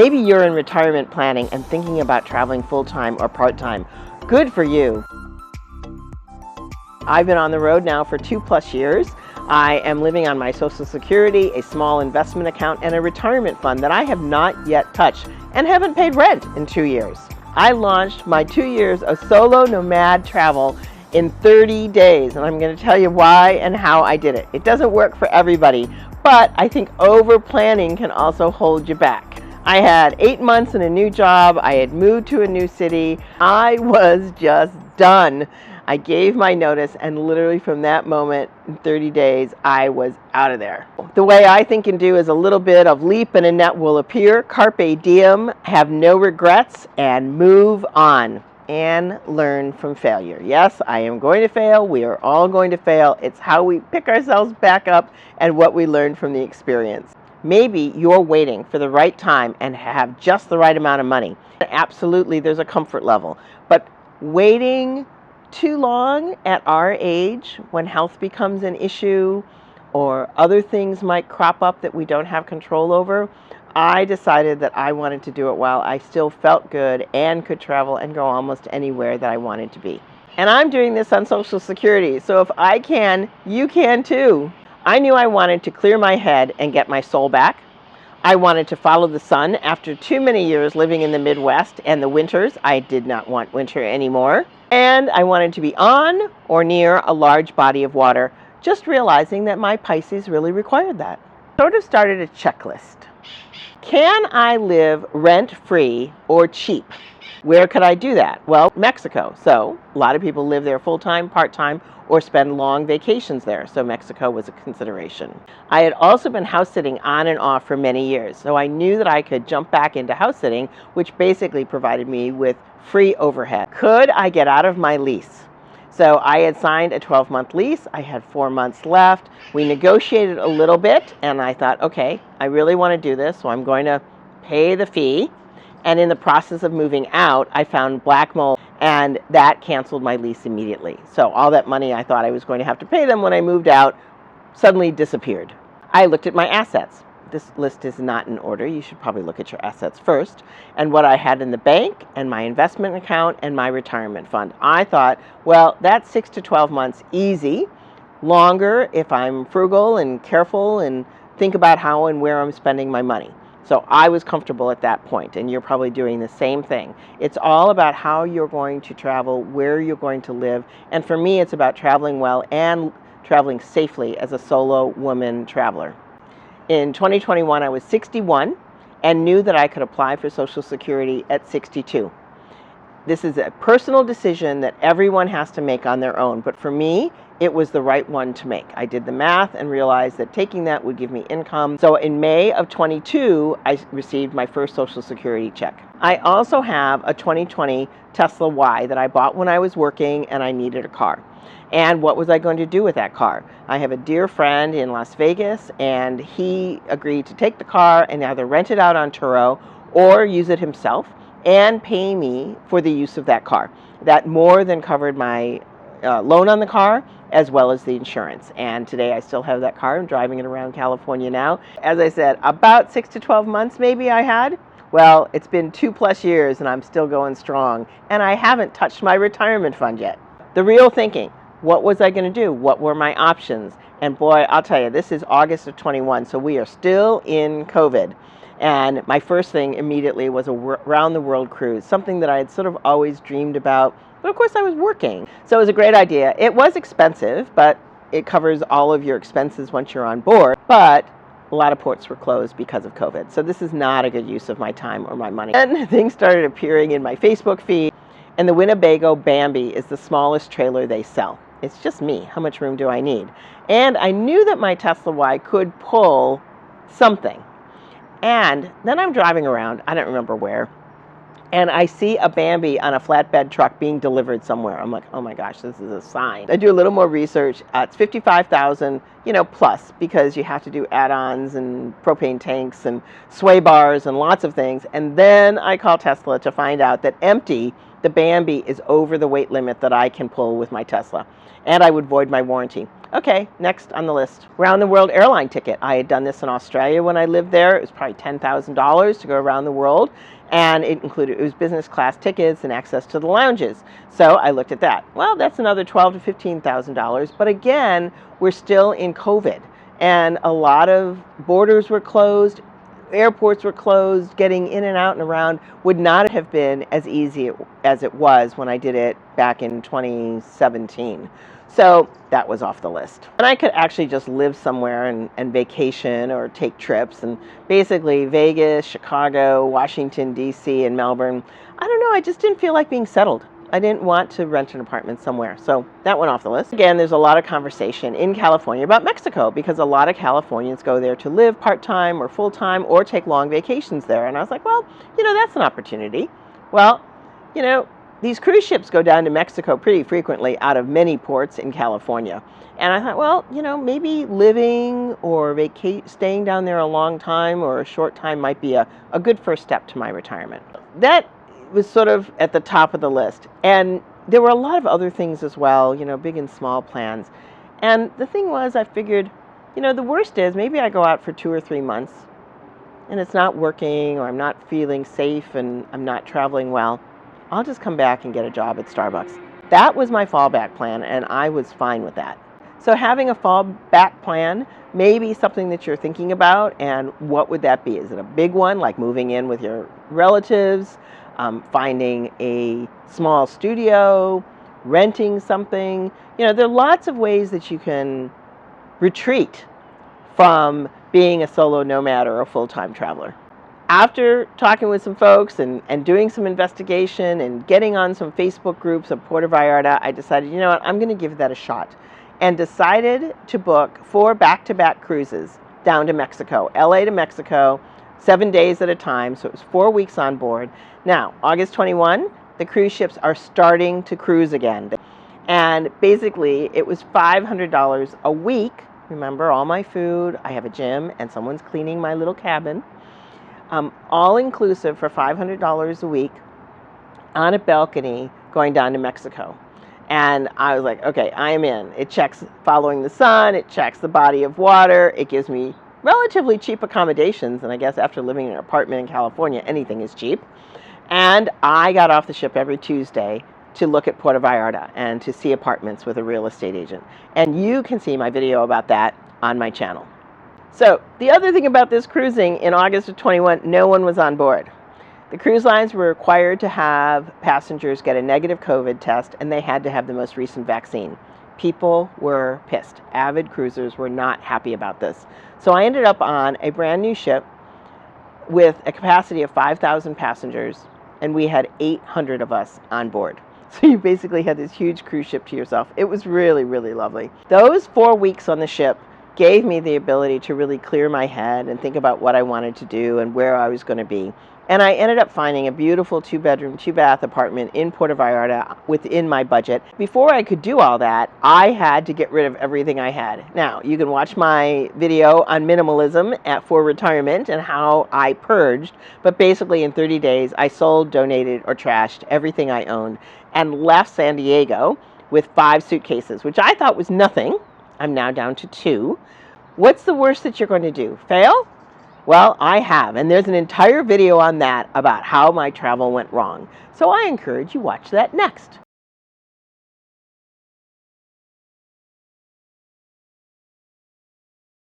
Maybe you're in retirement planning and thinking about traveling full-time or part-time. Good for you. I've been on the road now for 2+ years. I am living on my Social Security, a small investment account, and a retirement fund that I have not yet touched and haven't paid rent in 2 years. I launched my 2 years of solo nomad travel in 30 days, and I'm going to tell you why and how I did it. It doesn't work for everybody, but I think over-planning can also hold you back. I had 8 months in a new job. I had moved to a new city. I was just done. I gave my notice, and literally from that moment, in 30 days, I was out of there. The way I think and do is a little bit of leap and a net will appear. Carpe diem, have no regrets, and move on and learn from failure. Yes, I am going to fail. We are all going to fail. It's how we pick ourselves back up and what we learn from the experience. Maybe you're waiting for the right time and have just the right amount of money. Absolutely, there's a comfort level. But waiting too long at our age, when health becomes an issue or other things might crop up that we don't have control over, I decided that I wanted to do it while I still felt good and could travel and go almost anywhere that I wanted to be. And I'm doing this on Social Security, so if I can, you can too. I knew I wanted to clear my head and get my soul back. I wanted to follow the sun after too many years living in the Midwest and the winters. I did not want winter anymore. And I wanted to be on or near a large body of water, just realizing that my Pisces really required that. Sort of started a checklist. Can I live rent-free or cheap? Where could I do that? Well, Mexico. So a lot of people live there full-time, part-time, or spend long vacations there. So Mexico was a consideration. I had also been house sitting on and off for many years. So I knew that I could jump back into house sitting, which basically provided me with free overhead. Could I get out of my lease? So I had signed a 12-month lease. I had 4 months left. We negotiated a little bit, and I thought, okay, I really want to do this, so I'm going to pay the fee. And in the process of moving out, I found black mold, and that canceled my lease immediately. So all that money I thought I was going to have to pay them when I moved out suddenly disappeared. I looked at my assets. This list is not in order. You should probably look at your assets first. And what I had in the bank and my investment account and my retirement fund. I thought, well, that's 6 to 12 months easy. Longer if I'm frugal and careful and think about how and where I'm spending my money. So I was comfortable at that point, and you're probably doing the same thing. It's all about how you're going to travel, where you're going to live, and for me, it's about traveling well and traveling safely as a solo woman traveler. In 2021, I was 61 and knew that I could apply for Social Security at 62. This is a personal decision that everyone has to make on their own, but for me, it was the right one to make. I did the math and realized that taking that would give me income. So in May of 22, I received my first Social Security check. I also have a 2020 Tesla Y that I bought when I was working and I needed a car. And what was I going to do with that car? I have a dear friend in Las Vegas, and he agreed to take the car and either rent it out on Turo or use it himself and pay me for the use of that car. That more than covered my loan on the car as well as the insurance. And today I still have that car. I'm driving it around California now. As I said, about 6 to 12 months maybe I had. Well, it's been 2+ years and I'm still going strong. And I haven't touched my retirement fund yet. The real thinking, what was I going to do? What were my options? And boy, I'll tell you, this is August of 21, so we are still in COVID. And my first thing immediately was a round-the-world cruise, something that I had sort of always dreamed about. But of course, I was working. So it was a great idea. It was expensive, but it covers all of your expenses once you're on board. But a lot of ports were closed because of COVID. So this is not a good use of my time or my money. And things started appearing in my Facebook feed. And the Winnebago Bambi is the smallest trailer they sell. It's just me. How much room do I need? And I knew that my Tesla Y could pull something. And then I'm driving around, I don't remember where, and I see a Bambi on a flatbed truck being delivered somewhere. I'm like, oh my gosh, this is a sign. I do a little more research. It's $55,000, plus, because you have to do add-ons and propane tanks and sway bars and lots of things. And then I call Tesla to find out that empty, the Bambi is over the weight limit that I can pull with my Tesla. And I would void my warranty. Okay, next on the list, round the world airline ticket. I had done this in Australia when I lived there. It was probably $10,000 to go around the world, and it was business class tickets and access to the lounges. So I looked at that. Well, that's another $12,000 to $15,000, but again, we're still in COVID, and a lot of borders were closed. Airports were closed. Getting in and out and around would not have been as easy as it was when I did it back in 2017. So that was off the list. And I could actually just live somewhere and vacation or take trips. And basically Vegas, Chicago, Washington, D.C., and Melbourne, I don't know, I just didn't feel like being settled. I didn't want to rent an apartment somewhere. So that went off the list. Again, there's a lot of conversation in California about Mexico because a lot of Californians go there to live part-time or full-time or take long vacations there. And I was like, well, that's an opportunity. Well, these cruise ships go down to Mexico pretty frequently out of many ports in California. And I thought, well, maybe living or staying down there a long time or a short time might be a good first step to my retirement. That was sort of at the top of the list. And there were a lot of other things as well, big and small plans. And the thing was, I figured, the worst is maybe I go out for 2 or 3 months and it's not working or I'm not feeling safe and I'm not traveling well. I'll just come back and get a job at Starbucks. That was my fallback plan, and I was fine with that. So having a fallback plan may be something that you're thinking about, and what would that be? Is it a big one, like moving in with your relatives, finding a small studio, renting something? There are lots of ways that you can retreat from being a solo nomad or a full-time traveler. After talking with some folks and doing some investigation and getting on some Facebook groups of Puerto Vallarta, I decided, what, I'm going to give that a shot, and decided to book 4 back-to-back cruises down to Mexico, LA to Mexico, 7 days at a time. So it was 4 weeks on board. Now, August 21, the cruise ships are starting to cruise again. And basically, it was $500 a week. Remember, all my food, I have a gym, and someone's cleaning my little cabin. All inclusive for $500 a week on a balcony going down to Mexico. And I was like, okay, I am in. It checks following the sun, it checks the body of water, it gives me relatively cheap accommodations, and I guess after living in an apartment in California, anything is cheap. And I got off the ship every Tuesday to look at Puerto Vallarta and to see apartments with a real estate agent. And you can see my video about that on my channel. So the other thing about this cruising in August of 21, no one was on board. The cruise lines were required to have passengers get a negative COVID test, and they had to have the most recent vaccine. People were pissed. Avid cruisers were not happy about this. So I ended up on a brand new ship with a capacity of 5,000 passengers, and we had 800 of us on board. So you basically had this huge cruise ship to yourself. It was really, really lovely. Those 4 weeks on the ship gave me the ability to really clear my head and think about what I wanted to do and where I was going to be. And I ended up finding a beautiful 2-bedroom, 2-bath apartment in Puerto Vallarta within my budget. Before I could do all that, I had to get rid of everything I had. Now, you can watch my video on minimalism for retirement and how I purged, but basically in 30 days, I sold, donated, or trashed everything I owned and left San Diego with 5 suitcases, which I thought was nothing. I'm now down to 2. What's the worst that you're going to do? Fail? Well, I have, and there's an entire video on that about how my travel went wrong. So I encourage you watch that next.